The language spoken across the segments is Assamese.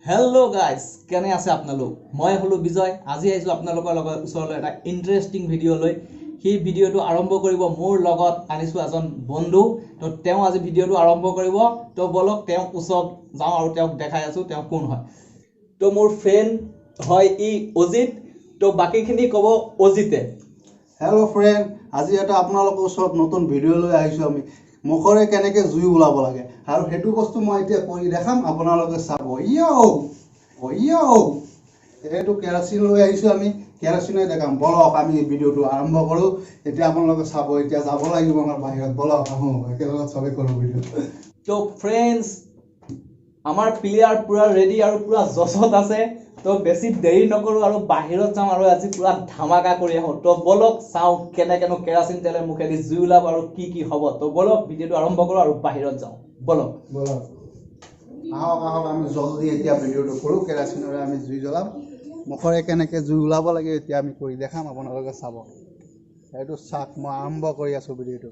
Hello guys, কেনে আছে আপোনালোক? মই হলো বিজয়। আজি আহিছো আপোনালোকৰ লগত ওচৰলৈ এটা ইন্টাৰেষ্টিং ভিডিও লৈ। সেই ভিডিওটো আৰম্ভ কৰিব মোৰ লগত আনিছো এজন বন্ধু। তো তেওঁ আজি ভিডিওটো আৰম্ভ কৰিব। তো বলক তেওঁ ওচৰত যাওঁ আৰু তেওঁক দেখাই আছো তেওঁ কোন হয়। তো মোৰ ফ্ৰেন্ড হয় ই অজিত। তো বাকিখিনি ক'ব অজিতে। হেল্ল' ফ্ৰেন্ড, আজি এটা আপোনালোকৰ ওচৰত নতুন ভিডিও লৈ আহিছো আমি। মুখৰে কেনেকৈ জুই ওলাব লাগে আৰু সেইটো বস্তু মই এতিয়া কৰি দেখাম, আপোনালোকে চাব। এইটো কেৰাচিন লৈ আহিছোঁ আমি, কেৰাচিনে দেখাম। বলক আমি ভিডিঅ'টো আৰম্ভ কৰোঁ। এতিয়া আপোনালোকে চাব, এতিয়া যাব লাগিব আমাৰ বাহিৰত। বলক আহোঁ একেলগে চবেই কৰোঁ ভিডিঅ'। তো ফ্ৰেন্ডছ, আমাৰ প্লেয়াৰ পুৰা ৰেডি আৰু পুৰা জছত আছে। তো বেছি দেৰি নকৰোঁ আৰু বাহিৰত যাওঁ আৰু আজি পুৰা ধামাকা কৰি আহোঁ। তো বলক চাওঁ কেনেকেনো কেৰাচিন তেলে মুখেদি জুই ওলাব আৰু কি কি হ'ব। তো বলক ভিডিঅ'টো আৰম্ভ কৰোঁ আৰু বাহিৰত যাওঁ। বলক আহক আমি জলদি এতিয়া ভিডিঅ'টো কৰোঁ। কেৰাচিনৰে আমি জুই জ্বলাম। মুখৰে কেনেকৈ জুই ওলাব লাগে এতিয়া আমি কৰি দেখাম, আপোনালোকে চাব। এইটো চাওক, মই আৰম্ভ কৰি আছোঁ ভিডিঅ'টো।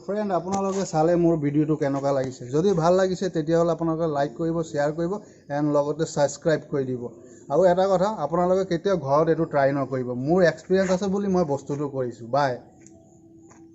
ফ্ৰেণ্ড, আপোনালোকে চালে মোৰ ভিডিঅ'টো কেনেকুৱা লাগিছে। যদি ভাল লাগিছে তেতিয়াহ'লে আপোনালোকে লাইক কৰিব, শ্বেয়াৰ কৰিব এণ্ড লগতে ছাবস্ক্ৰাইব কৰি দিব। আৰু এটা কথা, আপোনালোকে কেতিয়াও ঘৰত এইটো ট্ৰাই নকৰিব। মোৰ এক্সপিৰিয়েঞ্চ আছে বুলি মই বস্তুটো কৰিছোঁ। বাই।